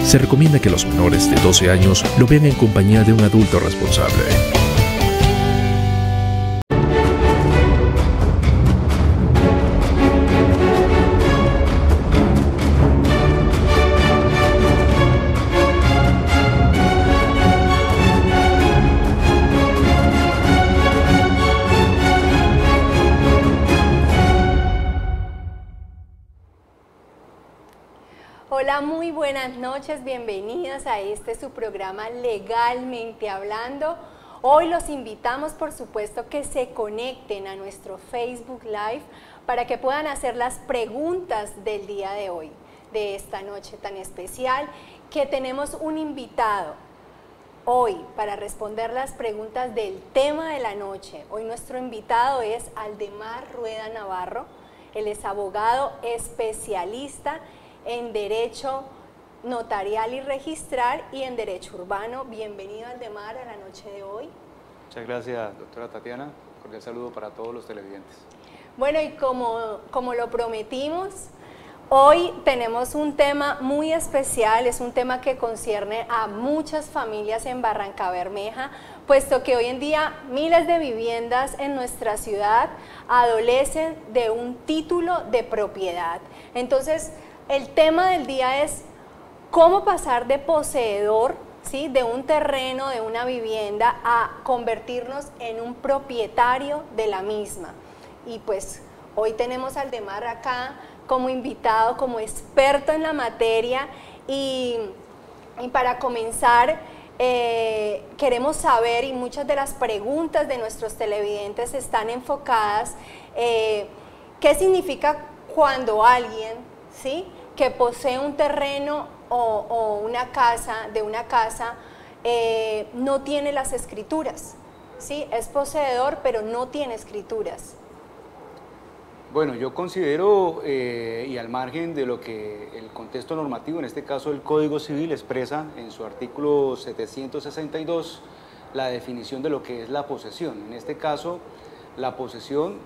Se recomienda que los menores de 12 años lo vean en compañía de un adulto responsable. Hola, muy buenas noches, bienvenidos a su programa Legalmente Hablando. Hoy los invitamos, por supuesto, que se conecten a nuestro Facebook Live para que puedan hacer las preguntas del día de hoy, de esta noche tan especial, que tenemos un invitado hoy para responder las preguntas del tema de la noche. Hoy nuestro invitado es Aldemar Rueda Navarro. Él es abogado especialista en Derecho Notarial y Registral y en Derecho Urbano. Bienvenido, Aldemar, a la noche de hoy. Muchas gracias, doctora Tatiana. Cordial saludo para todos los televidentes. Bueno, y como lo prometimos, hoy tenemos un tema muy especial. Es un tema que concierne a muchas familias en Barrancabermeja, puesto que hoy en día miles de viviendas en nuestra ciudad adolecen de un título de propiedad. Entonces, el tema del día es cómo pasar de poseedor, ¿sí?, de un terreno, de una vivienda, a convertirnos en un propietario de la misma. Y pues hoy tenemos a Aldemar acá como invitado, como experto en la materia, y para comenzar queremos saber, y muchas de las preguntas de nuestros televidentes están enfocadas, ¿qué significa cuando alguien, ¿sí?, que posee un terreno o una casa, no tiene las escrituras? ¿Sí? Es poseedor, pero no tiene escrituras. Bueno, yo considero, y al margen de lo que el contexto normativo, en este caso el Código Civil, expresa en su artículo 762, la definición de lo que es la posesión. En este caso, la posesión,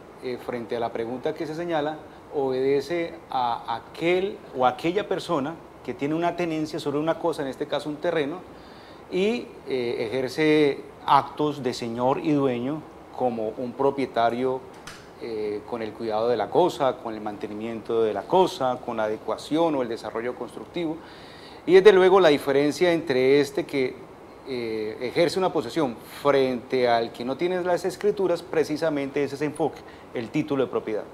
frente a la pregunta que se señala, obedece a aquel o aquella persona que tiene una tenencia sobre una cosa, en este caso un terreno, y ejerce actos de señor y dueño como un propietario, con el cuidado de la cosa, con el mantenimiento de la cosa, con la adecuación o el desarrollo constructivo. Y desde luego la diferencia entre este que ejerce una posesión frente al que no tiene las escrituras, precisamente es ese enfoque, el título de propiedad.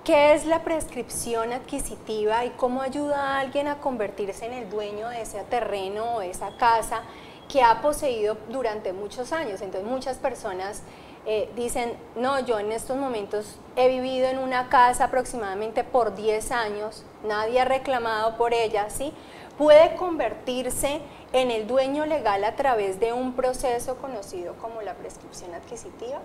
¿Qué es la prescripción adquisitiva y cómo ayuda a alguien a convertirse en el dueño de ese terreno o esa casa que ha poseído durante muchos años? Entonces muchas personas dicen, no, yo en estos momentos he vivido en una casa aproximadamente por 10 años, nadie ha reclamado por ella, ¿sí? ¿Puede convertirse en el dueño legal a través de un proceso conocido como la prescripción adquisitiva?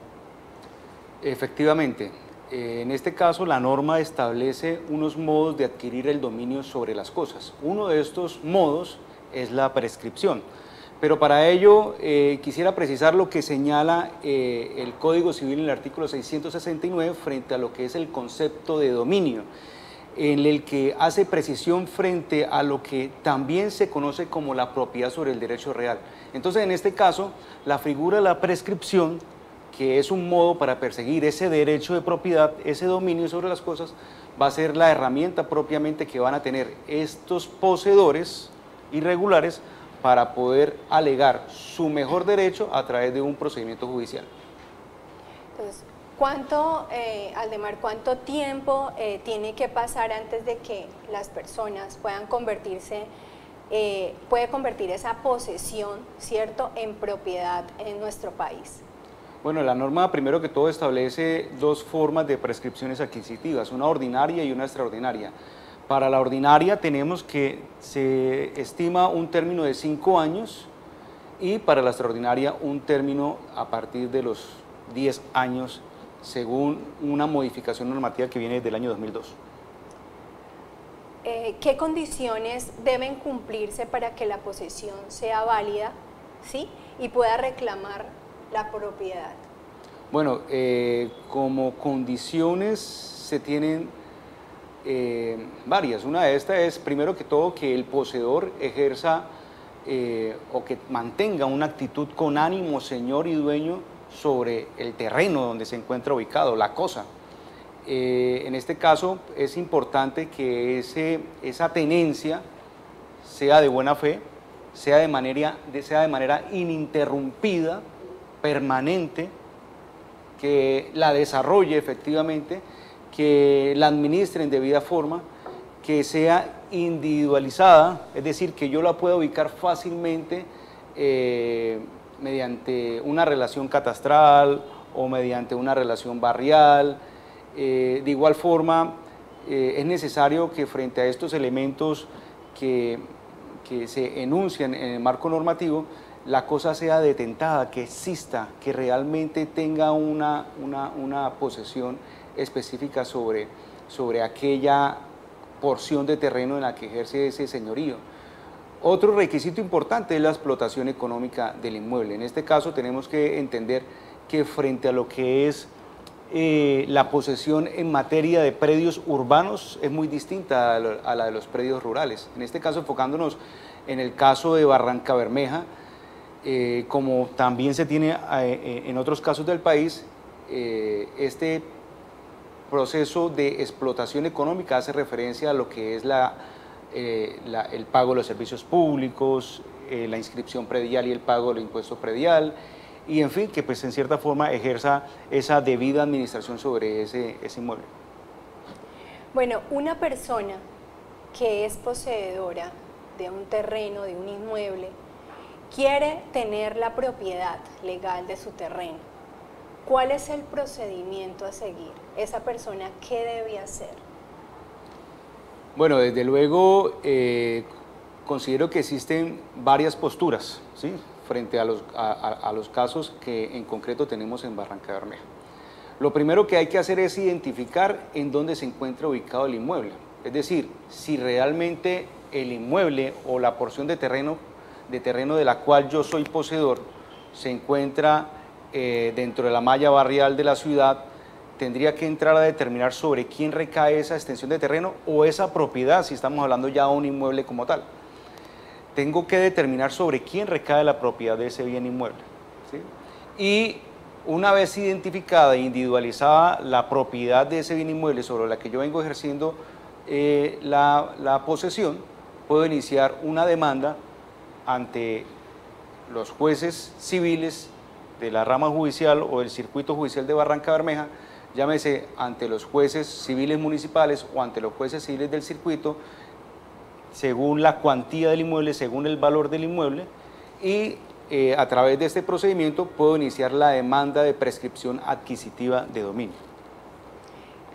Efectivamente. En este caso, la norma establece unos modos de adquirir el dominio sobre las cosas. Uno de estos modos es la prescripción, pero para ello quisiera precisar lo que señala el Código Civil en el artículo 669 frente a lo que es el concepto de dominio, en el que hace precisión frente a lo que también se conoce como la propiedad sobre el derecho real. Entonces, en este caso, la figura de la prescripción, que es un modo para perseguir ese derecho de propiedad, ese dominio sobre las cosas, va a ser la herramienta propiamente que van a tener estos poseedores irregulares para poder alegar su mejor derecho a través de un procedimiento judicial. Entonces, Aldemar, ¿cuánto tiempo tiene que pasar antes de que las personas puedan puede convertir esa posesión, ¿cierto?, en propiedad en nuestro país? Bueno, la norma primero que todo establece dos formas de prescripciones adquisitivas, una ordinaria y una extraordinaria. Para la ordinaria tenemos que se estima un término de 5 años y para la extraordinaria un término a partir de los 10 años, según una modificación normativa que viene desde el año 2002. ¿Qué condiciones deben cumplirse para que la posesión sea válida, ¿sí?, y pueda reclamar la propiedad? Bueno, como condiciones se tienen varias. Una de estas es, primero que todo, que el poseedor ejerza o que mantenga una actitud con ánimo, señor y dueño sobre el terreno donde se encuentra ubicado, la cosa. En este caso es importante que esa tenencia sea de buena fe, sea de manera ininterrumpida, permanente, que la desarrolle efectivamente, que la administre en debida forma, que sea individualizada, es decir, que yo la pueda ubicar fácilmente mediante una relación catastral o mediante una relación barrial. De igual forma, es necesario que frente a estos elementos que se enuncian en el marco normativo, la cosa sea detentada, que exista, que realmente tenga una posesión específica sobre aquella porción de terreno en la que ejerce ese señorío. Otro requisito importante es la explotación económica del inmueble. En este caso tenemos que entender que frente a lo que es la posesión en materia de predios urbanos es muy distinta a la de los predios rurales. En este caso, enfocándonos en el caso de Barrancabermeja, como también se tiene en otros casos del país, este proceso de explotación económica hace referencia a lo que es el pago de los servicios públicos, la inscripción predial y el pago del impuesto predial, y en fin, que pues en cierta forma ejerza esa debida administración sobre ese inmueble. Bueno, una persona que es poseedora de un terreno, de un inmueble, quiere tener la propiedad legal de su terreno. ¿Cuál es el procedimiento a seguir? ¿Esa persona qué debe hacer? Bueno, desde luego considero que existen varias posturas, ¿sí?, frente a los casos que en concreto tenemos en Barrancabermeja. Lo primero que hay que hacer es identificar en dónde se encuentra ubicado el inmueble, es decir, si realmente el inmueble o la porción de terreno de la cual yo soy poseedor se encuentra dentro de la malla barrial de la ciudad. Tendría que entrar a determinar sobre quién recae esa extensión de terreno o esa propiedad, si estamos hablando ya de un inmueble como tal. Tengo que determinar sobre quién recae la propiedad de ese bien inmueble, ¿sí? Y una vez identificada e individualizada la propiedad de ese bien inmueble sobre la que yo vengo ejerciendo la posesión, puedo iniciar una demanda ante los jueces civiles de la rama judicial o del circuito judicial de Barrancabermeja, llámese ante los jueces civiles municipales o ante los jueces civiles del circuito, según la cuantía del inmueble, según el valor del inmueble, y a través de este procedimiento puedo iniciar la demanda de prescripción adquisitiva de dominio.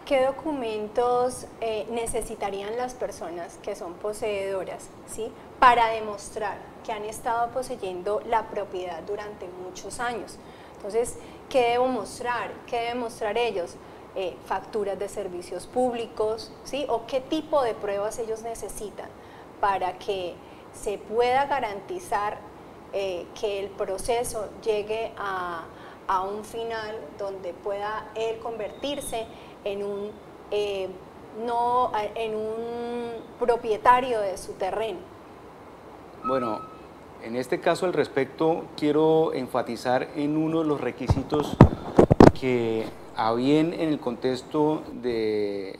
¿Qué documentos necesitarían las personas que son poseedoras, ¿sí?, para demostrar que han estado poseyendo la propiedad durante muchos años? Entonces, ¿qué debo mostrar? ¿Qué deben mostrar ellos? Facturas de servicios públicos, ¿sí?, o qué tipo de pruebas ellos necesitan para que se pueda garantizar que el proceso llegue a un final donde pueda él convertirse en un propietario de su terreno. Bueno, en este caso al respecto quiero enfatizar en uno de los requisitos que a bien en el contexto de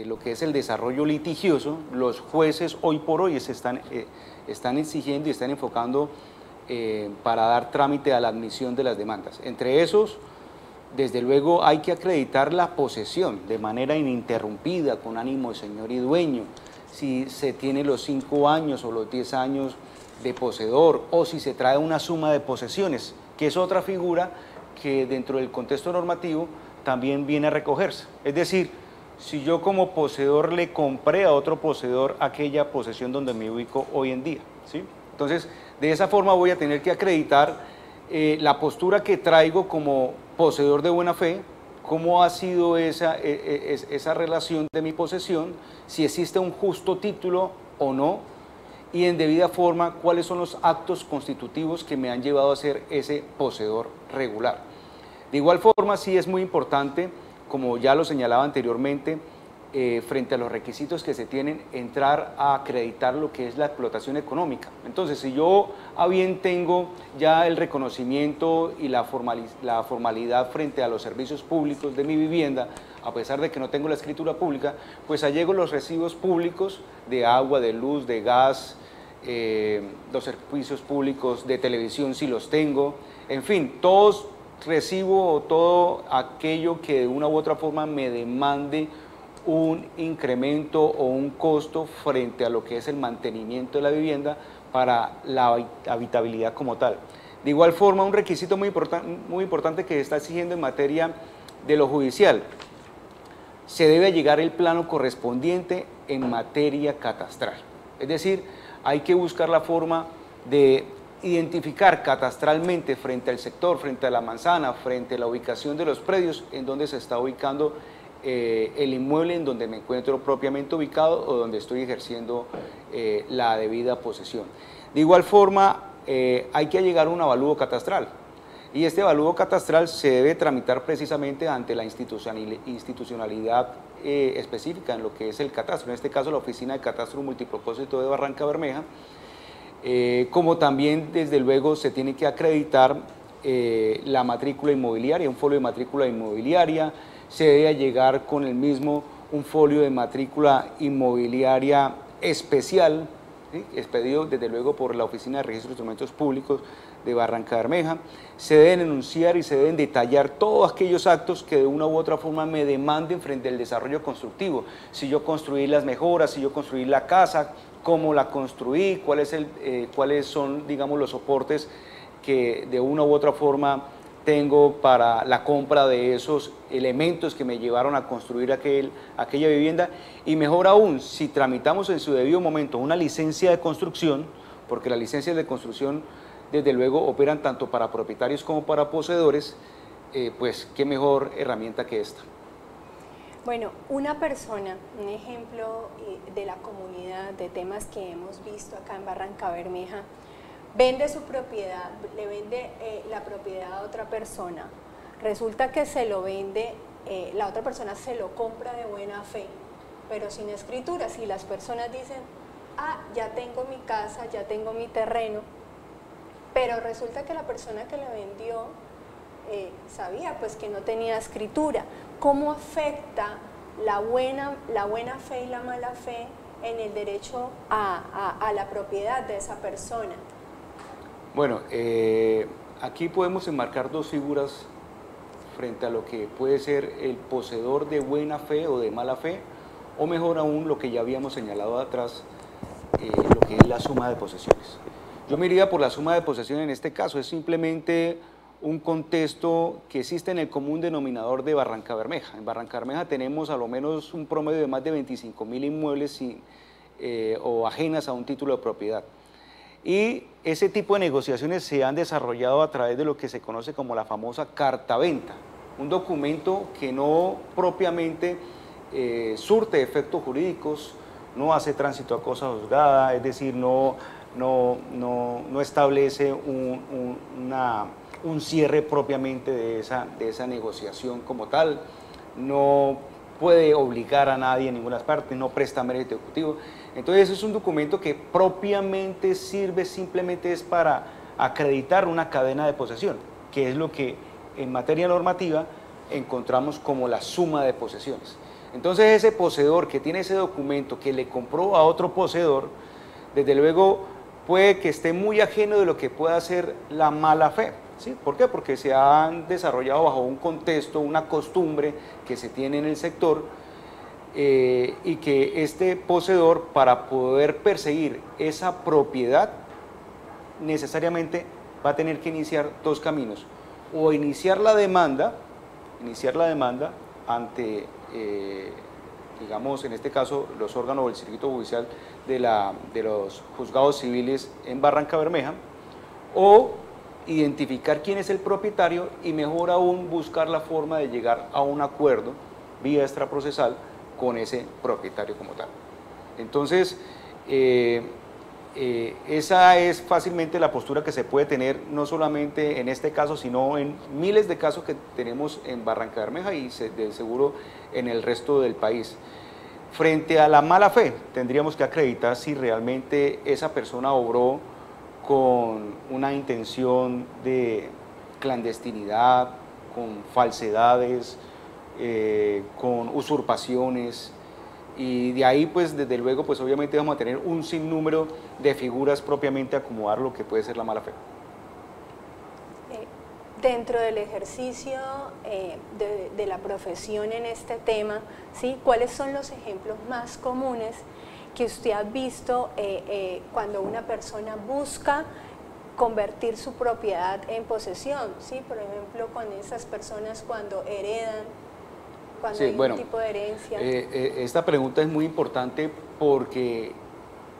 lo que es el desarrollo litigioso, los jueces hoy por hoy están exigiendo y están enfocando para dar trámite a la admisión de las demandas. Entre esos, desde luego hay que acreditar la posesión de manera ininterrumpida, con ánimo de señor y dueño, si se tiene los 5 años o los 10 años de poseedor, o si se trae una suma de posesiones, que es otra figura que dentro del contexto normativo también viene a recogerse. Es decir, si yo como poseedor le compré a otro poseedor aquella posesión donde me ubico hoy en día, ¿sí? Entonces, de esa forma voy a tener que acreditar la postura que traigo como poseedor de buena fe, cómo ha sido esa relación de mi posesión, si existe un justo título o no, y en debida forma cuáles son los actos constitutivos que me han llevado a ser ese poseedor regular. De igual forma, sí es muy importante, como ya lo señalaba anteriormente, frente a los requisitos que se tienen, entrar a acreditar lo que es la explotación económica. Entonces, si yo a bien tengo ya el reconocimiento y la formalidad frente a los servicios públicos de mi vivienda, a pesar de que no tengo la escritura pública, pues allego los recibos públicos de agua, de luz, de gas, los servicios públicos de televisión si los tengo, en fin, todos recibo todo aquello que de una u otra forma me demande un incremento o un costo frente a lo que es el mantenimiento de la vivienda para la habitabilidad como tal. De igual forma, un requisito muy importante que está exigiendo en materia de lo judicial, se debe llegar el plano correspondiente en materia catastral. Es decir, hay que buscar la forma de identificar catastralmente frente al sector, frente a la manzana, frente a la ubicación de los predios, en donde se está ubicando el inmueble en donde me encuentro propiamente ubicado o donde estoy ejerciendo la debida posesión. De igual forma, hay que llegar a un avalúo catastral, y este avalúo catastral se debe tramitar precisamente ante la institucionalidad específica en lo que es el catastro, en este caso la Oficina de Catastro Multipropósito de Barrancabermeja, como también desde luego se tiene que acreditar la matrícula inmobiliaria, un folio de matrícula inmobiliaria, se debe llegar con el mismo un folio de matrícula inmobiliaria especial, ¿sí?, expedido desde luego por la Oficina de Registro de Instrumentos Públicos de Barrancabermeja. Se deben enunciar y se deben detallar todos aquellos actos que de una u otra forma me demanden frente al desarrollo constructivo. Si yo construí las mejoras, si yo construí la casa, cómo la construí, cuáles son, digamos, los soportes que de una u otra forma tengo para la compra de esos elementos que me llevaron a construir aquella vivienda, y mejor aún, si tramitamos en su debido momento una licencia de construcción, porque las licencias de construcción desde luego operan tanto para propietarios como para poseedores, pues qué mejor herramienta que esta. Bueno, una persona, un ejemplo de la comunidad, de temas que hemos visto acá en Barrancabermeja, vende su propiedad, le vende la propiedad a otra persona, resulta que se lo vende, la otra persona se lo compra de buena fe, pero sin escritura. Si las personas dicen, ah, ya tengo mi casa, ya tengo mi terreno, pero resulta que la persona que le vendió sabía pues que no tenía escritura. ¿Cómo afecta la buena fe y la mala fe en el derecho a la propiedad de esa persona? Bueno, aquí podemos enmarcar dos figuras frente a lo que puede ser el poseedor de buena fe o de mala fe, o mejor aún lo que ya habíamos señalado atrás, lo que es la suma de posesiones. Yo me iría por la suma de posesiones en este caso, es simplemente un contexto que existe en el común denominador de Barrancabermeja. En Barrancabermeja tenemos a lo menos un promedio de más de 25.000 inmuebles o ajenas a un título de propiedad. Y ese tipo de negociaciones se han desarrollado a través de lo que se conoce como la famosa carta-venta, un documento que no propiamente surte efectos jurídicos, no hace tránsito a cosa juzgada, es decir, no establece un cierre propiamente de esa negociación como tal, no puede obligar a nadie en ninguna parte, no presta mérito ejecutivo. Entonces es un documento que propiamente sirve simplemente es para acreditar una cadena de posesión, que es lo que en materia normativa encontramos como la suma de posesiones. Entonces ese poseedor que tiene ese documento que le compró a otro poseedor, desde luego puede que esté muy ajeno de lo que pueda ser la mala fe. ¿Sí? ¿Por qué? Porque se han desarrollado bajo un contexto, una costumbre que se tiene en el sector, y que este poseedor, para poder perseguir esa propiedad, necesariamente va a tener que iniciar dos caminos: o iniciar la demanda ante, digamos, en este caso, los órganos del circuito judicial de los juzgados civiles en Barrancabermeja, o identificar quién es el propietario y mejor aún buscar la forma de llegar a un acuerdo vía extraprocesal con ese propietario como tal. Entonces, esa es fácilmente la postura que se puede tener, no solamente en este caso, sino en miles de casos que tenemos en Barrancabermeja y de seguro en el resto del país. Frente a la mala fe, tendríamos que acreditar si realmente esa persona obró con una intención de clandestinidad, con falsedades, con usurpaciones, y de ahí pues desde luego pues obviamente vamos a tener un sinnúmero de figuras propiamente a acomodar lo que puede ser la mala fe. Dentro del ejercicio de la profesión en este tema, ¿sí? ¿Cuáles son los ejemplos más comunes que usted ha visto cuando una persona busca convertir su propiedad en posesión? ¿Sí? Por ejemplo, con esas personas cuando heredan, cuando sí, hay bueno, un tipo de herencia. Esta pregunta es muy importante porque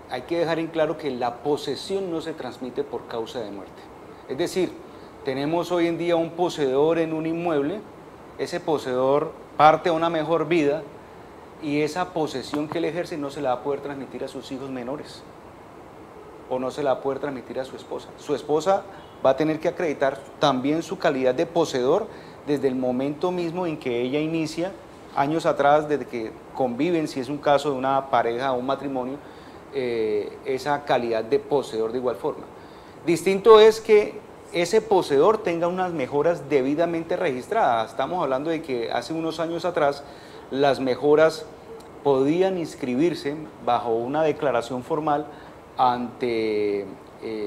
hay que dejar en claro que la posesión no se transmite por causa de muerte. Es decir, tenemos hoy en día un poseedor en un inmueble, ese poseedor parte a una mejor vida y esa posesión que él ejerce no se la va a poder transmitir a sus hijos menores o no se la va a poder transmitir a su esposa. Su esposa va a tener que acreditar también su calidad de poseedor desde el momento mismo en que ella inicia, años atrás, desde que conviven, si es un caso de una pareja o un matrimonio, esa calidad de poseedor de igual forma. Distinto es que ese poseedor tenga unas mejoras debidamente registradas. Estamos hablando de que hace unos años atrás las mejoras podían inscribirse bajo una declaración formal ante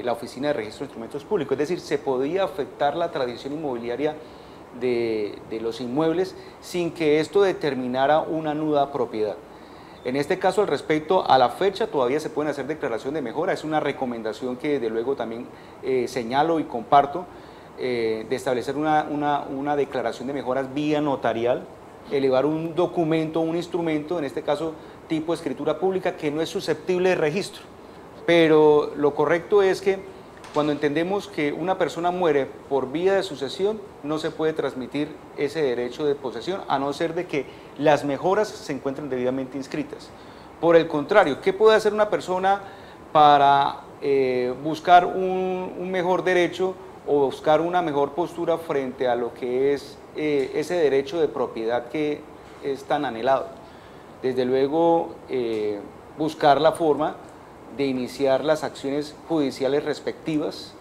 la Oficina de Registro de Instrumentos Públicos, es decir, se podía afectar la tradición inmobiliaria de los inmuebles sin que esto determinara una nuda propiedad. En este caso, al respecto a la fecha, todavía se pueden hacer declaración de mejora, es una recomendación que de luego también señalo y comparto, de establecer una declaración de mejoras vía notarial, elevar un documento, un instrumento, en este caso tipo escritura pública, que no es susceptible de registro. Pero lo correcto es que cuando entendemos que una persona muere por vía de sucesión, no se puede transmitir ese derecho de posesión, a no ser de que las mejoras se encuentren debidamente inscritas. Por el contrario, ¿qué puede hacer una persona para buscar un mejor derecho o buscar una mejor postura frente a lo que es ese derecho de propiedad que es tan anhelado? Desde luego, buscar la forma de iniciar las acciones judiciales respectivas,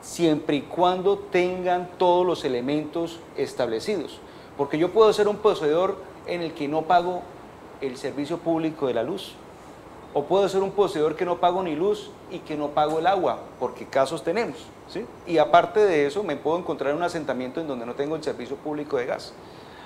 siempre y cuando tengan todos los elementos establecidos. Porque yo puedo ser un poseedor en el que no pago el servicio público de la luz, o puedo ser un poseedor que no pago ni luz y que no pago el agua, porque casos tenemos, ¿sí? Y aparte de eso me puedo encontrar en un asentamiento en donde no tengo el servicio público de gas.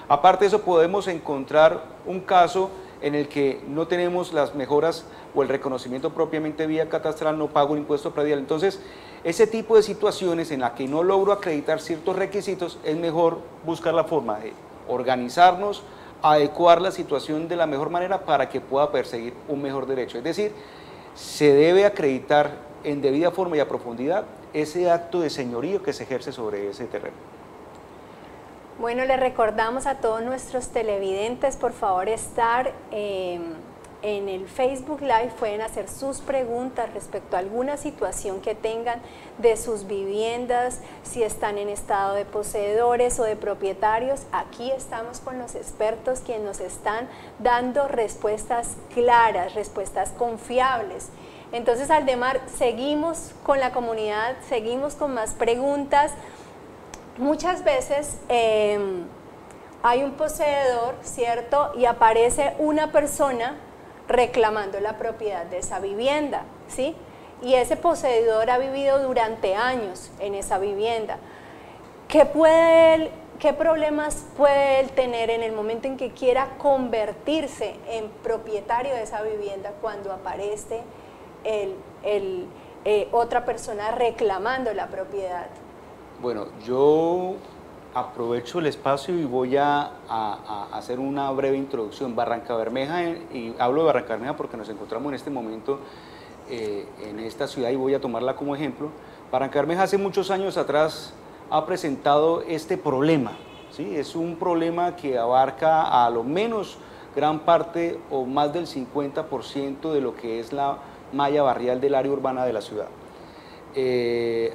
Aparte de eso podemos encontrar un caso en el que no tenemos las mejoras o el reconocimiento propiamente vía catastral, no pago un impuesto predial. Entonces, ese tipo de situaciones en las que no logro acreditar ciertos requisitos, es mejor buscar la forma de organizarnos, adecuar la situación de la mejor manera para que pueda perseguir un mejor derecho. Es decir, se debe acreditar en debida forma y a profundidad ese acto de señorío que se ejerce sobre ese terreno. Bueno, le recordamos a todos nuestros televidentes, por favor, estar en el Facebook Live, pueden hacer sus preguntas respecto a alguna situación que tengan de sus viviendas, si están en estado de poseedores o de propietarios. Aquí estamos con los expertos quienes nos están dando respuestas claras, respuestas confiables. Entonces, Aldemar, seguimos con la comunidad, seguimos con más preguntas. Muchas veces hay un poseedor, ¿cierto? Y aparece una persona reclamando la propiedad de esa vivienda, ¿sí? Y ese poseedor ha vivido durante años en esa vivienda. ¿Qué problemas puede él tener en el momento en que quiera convertirse en propietario de esa vivienda cuando aparece otra persona reclamando la propiedad? Bueno, yo aprovecho el espacio y voy a hacer una breve introducción. Barrancabermeja, y hablo de Barrancabermeja porque nos encontramos en este momento en esta ciudad y voy a tomarla como ejemplo. Barrancabermeja hace muchos años atrás ha presentado este problema, ¿sí? Es un problema que abarca a lo menos gran parte o más del 50% de lo que es la malla barrial del área urbana de la ciudad.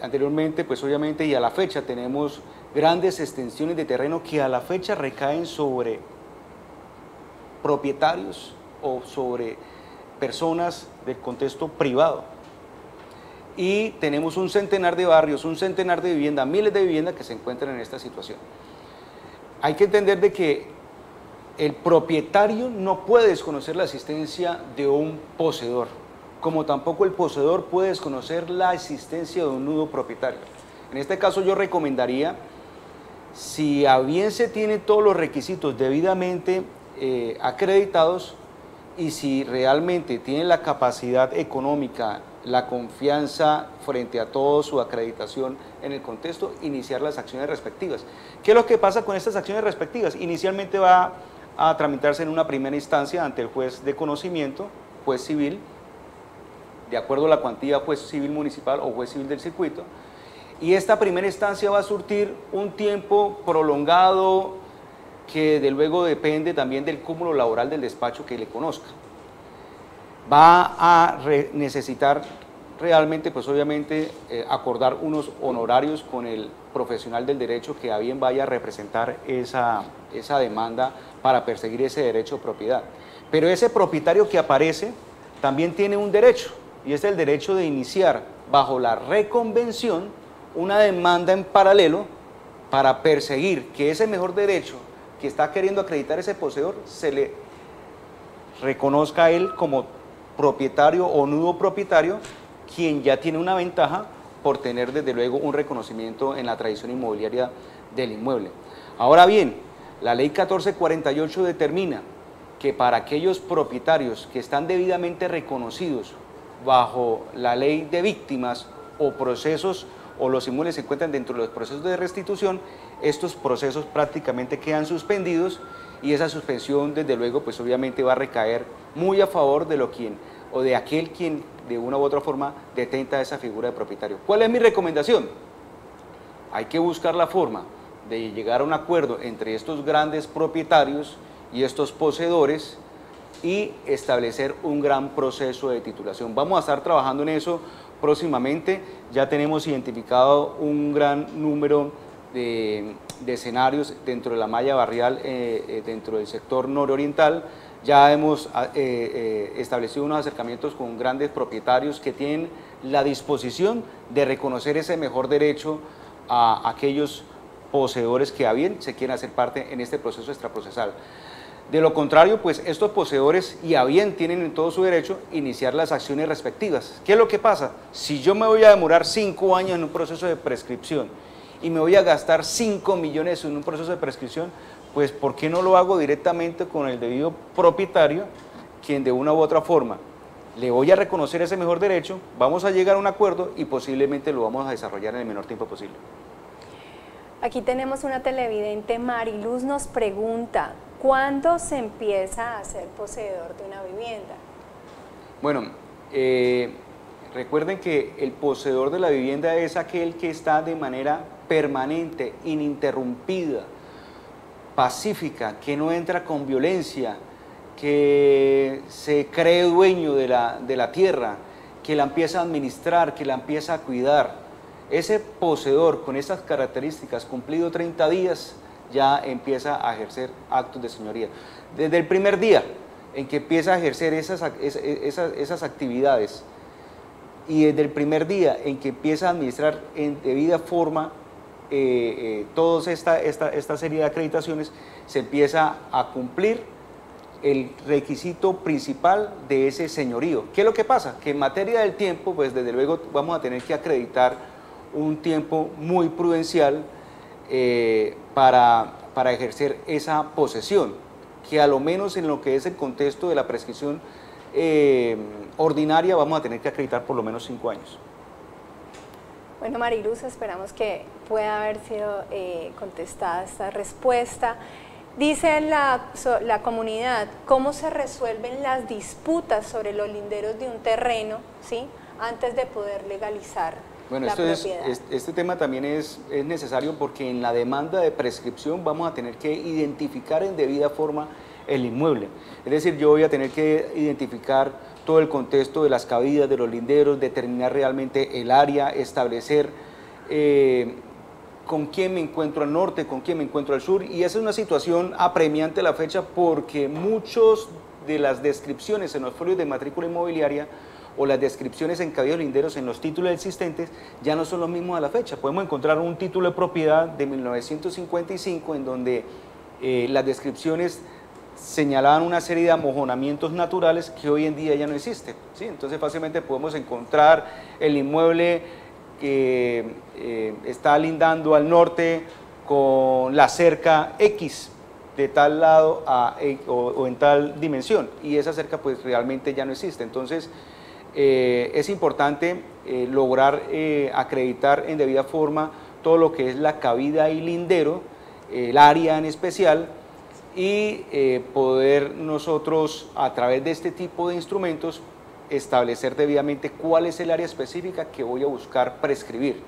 Anteriormente, pues obviamente, y a la fecha tenemos grandes extensiones de terreno que a la fecha recaen sobre propietarios o sobre personas del contexto privado. Y tenemos un centenar de barrios, un centenar de viviendas, miles de viviendas que se encuentran en esta situación. Hay que entender de que el propietario no puede desconocer la existencia de un poseedor, como tampoco el poseedor puede desconocer la existencia de un nudo propietario. En este caso yo recomendaría, si a bien se tienen todos los requisitos debidamente acreditados y si realmente tienen la capacidad económica, la confianza frente a toda su acreditación en el contexto, iniciar las acciones respectivas. ¿Qué es lo que pasa con estas acciones respectivas? Inicialmente va a tramitarse en una primera instancia ante el juez de conocimiento, juez civil, de acuerdo a la cuantía, juez civil municipal o juez civil del circuito, y esta primera instancia va a surtir un tiempo prolongado que de luego depende también del cúmulo laboral del despacho que le conozca. Va a necesitar realmente, pues obviamente, acordar unos honorarios con el profesional del derecho que a bien vaya a representar esa demanda para perseguir ese derecho de propiedad. Pero ese propietario que aparece también tiene un derecho, y es el derecho de iniciar bajo la reconvención una demanda en paralelo para perseguir que ese mejor derecho que está queriendo acreditar ese poseedor se le reconozca a él como propietario o nudo propietario, quien ya tiene una ventaja por tener desde luego un reconocimiento en la tradición inmobiliaria del inmueble. Ahora bien, la ley 1448 determina que para aquellos propietarios que están debidamente reconocidos bajo la ley de víctimas o procesos o los inmuebles se encuentran dentro de los procesos de restitución, estos procesos prácticamente quedan suspendidos y esa suspensión desde luego pues obviamente va a recaer muy a favor de de aquel quien de una u otra forma detenta esa figura de propietario. ¿Cuál es mi recomendación? Hay que buscar la forma de llegar a un acuerdo entre estos grandes propietarios y estos poseedores y establecer un gran proceso de titulación. Vamos a estar trabajando en eso próximamente. Ya tenemos identificado un gran número de escenarios dentro de la malla barrial, dentro del sector nororiental. Ya hemos establecido unos acercamientos con grandes propietarios que tienen la disposición de reconocer ese mejor derecho a aquellos poseedores que a bien se quieren hacer parte en este proceso extraprocesal. De lo contrario, pues estos poseedores y a bien tienen en todo su derecho iniciar las acciones respectivas. ¿Qué es lo que pasa? Si yo me voy a demorar 5 años en un proceso de prescripción y me voy a gastar 5 millones en un proceso de prescripción, pues ¿por qué no lo hago directamente con el debido propietario, quien de una u otra forma le voy a reconocer ese mejor derecho, vamos a llegar a un acuerdo y posiblemente lo vamos a desarrollar en el menor tiempo posible? Aquí tenemos una televidente, Mariluz nos pregunta, ¿cuándo se empieza a ser poseedor de una vivienda? Bueno, recuerden que el poseedor de la vivienda es aquel que está de manera permanente, ininterrumpida, pacífica, que no entra con violencia, que se cree dueño de la tierra, que la empieza a administrar, que la empieza a cuidar. Ese poseedor con estas características, cumplido 30 días, ya empieza a ejercer actos de señoría. Desde el primer día en que empieza a ejercer esas actividades y desde el primer día en que empieza a administrar en debida forma toda esta serie de acreditaciones, se empieza a cumplir el requisito principal de ese señorío. ¿Qué es lo que pasa? Que en materia del tiempo, pues desde luego vamos a tener que acreditar un tiempo muy prudencial para ejercer esa posesión, que a lo menos en lo que es el contexto de la prescripción ordinaria vamos a tener que acreditar por lo menos 5 años. Bueno, Mariluz, esperamos que pueda haber sido contestada esta respuesta. Dice la comunidad, ¿cómo se resuelven las disputas sobre los linderos de un terreno, ¿sí?, antes de poder legalizar la propiedad? Este tema también es necesario porque en la demanda de prescripción vamos a tener que identificar en debida forma el inmueble. Es decir, yo voy a tener que identificar todo el contexto de las cabidas, de los linderos, determinar realmente el área, establecer con quién me encuentro al norte, con quién me encuentro al sur, y esa es una situación apremiante a la fecha porque muchos de las descripciones en los folios de matrícula inmobiliaria o las descripciones en cabildos linderos en los títulos existentes ya no son los mismos a la fecha. Podemos encontrar un título de propiedad de 1955 en donde las descripciones señalaban una serie de amojonamientos naturales que hoy en día ya no existen, ¿sí? Entonces fácilmente podemos encontrar el inmueble que está lindando al norte con la cerca X de tal lado o en tal dimensión, y esa cerca pues realmente ya no existe. Entonces es importante lograr acreditar en debida forma todo lo que es la cabida y lindero, el área en especial, y poder nosotros a través de este tipo de instrumentos establecer debidamente cuál es el área específica que voy a buscar prescribir.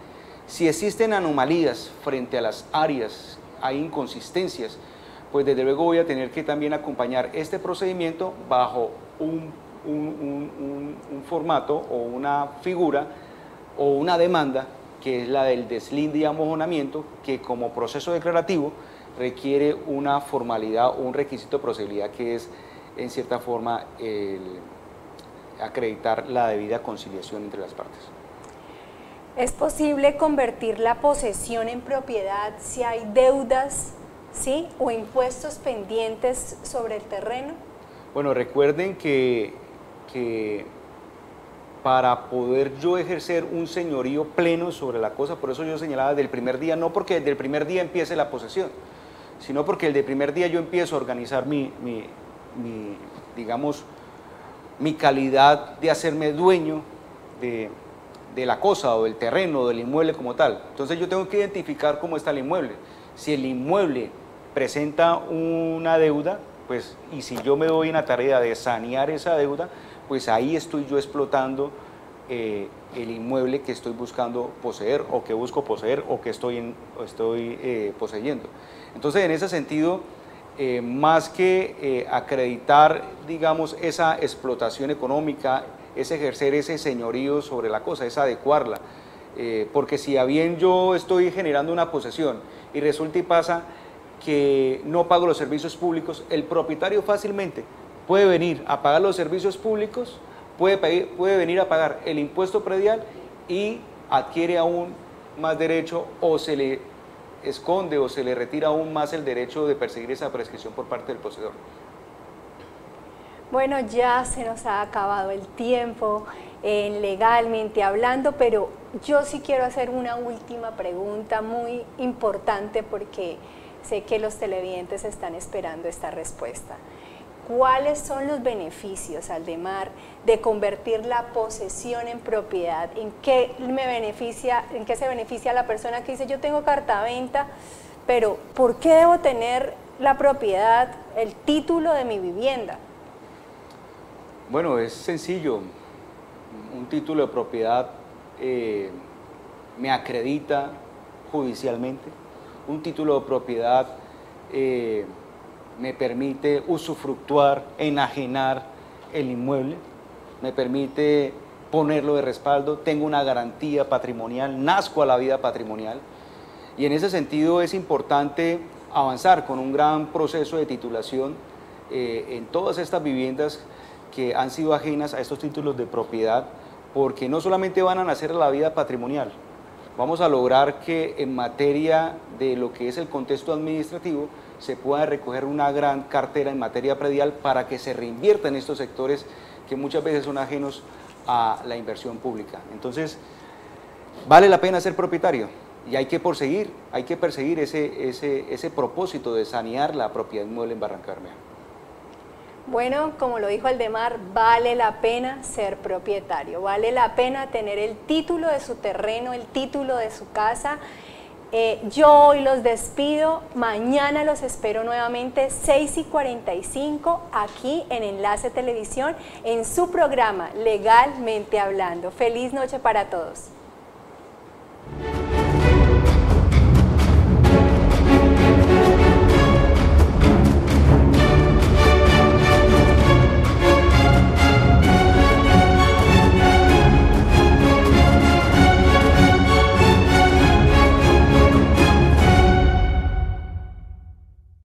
Si existen anomalías frente a las áreas, hay inconsistencias, pues desde luego voy a tener que también acompañar este procedimiento bajo un formato o una figura o una demanda que es la del deslinde y amojonamiento, que como proceso declarativo requiere una formalidad o un requisito de procedibilidad que es en cierta forma acreditar la debida conciliación entre las partes. ¿Es posible convertir la posesión en propiedad si hay deudas, ¿sí?, o impuestos pendientes sobre el terreno? Bueno, recuerden que para poder yo ejercer un señorío pleno sobre la cosa, por eso yo señalaba desde el primer día, no porque desde el primer día empiece la posesión, sino porque desde el primer día yo empiezo a organizar digamos, mi calidad de hacerme dueño de la cosa o del terreno o del inmueble como tal. Entonces yo tengo que identificar cómo está el inmueble. Si el inmueble presenta una deuda, pues, y si yo me doy en la tarea de sanear esa deuda, pues ahí estoy yo explotando el inmueble que estoy buscando poseer o que busco poseer o que estoy poseyendo. Entonces, en ese sentido, más que acreditar, digamos, esa explotación económica, es ejercer ese señorío sobre la cosa, es adecuarla. Porque si a bien yo estoy generando una posesión y resulta y pasa que no pago los servicios públicos, el propietario fácilmente puede venir a pagar los servicios públicos, puede venir a pagar el impuesto predial y adquiere aún más derecho, o se le esconde o se le retira aún más el derecho de perseguir esa prescripción por parte del poseedor. Bueno, ya se nos ha acabado el tiempo legalmente hablando, pero yo sí quiero hacer una última pregunta muy importante porque sé que los televidentes están esperando esta respuesta. ¿Cuáles son los beneficios, Aldemar, de convertir la posesión en propiedad? ¿En qué se beneficia la persona que dice, yo tengo carta-venta, pero ¿por qué debo tener la propiedad, el título de mi vivienda? Bueno, es sencillo. Un título de propiedad me acredita judicialmente. Un título de propiedad me permite usufructuar, enajenar el inmueble, me permite ponerlo de respaldo, tengo una garantía patrimonial, nazco a la vida patrimonial, y en ese sentido es importante avanzar con un gran proceso de titulación en todas estas viviendas que han sido ajenas a estos títulos de propiedad, porque no solamente van a nacer a la vida patrimonial, vamos a lograr que en materia de lo que es el contexto administrativo se pueda recoger una gran cartera en materia predial para que se reinvierta en estos sectores que muchas veces son ajenos a la inversión pública. Entonces, vale la pena ser propietario y hay que perseguir ese propósito de sanear la propiedad inmueble en Barrancabermeja. Bueno, como lo dijo Aldemar, vale la pena ser propietario, vale la pena tener el título de su terreno, el título de su casa. Yo hoy los despido, mañana los espero nuevamente 6:45 aquí en Enlace Televisión en su programa Legalmente Hablando. Feliz noche para todos.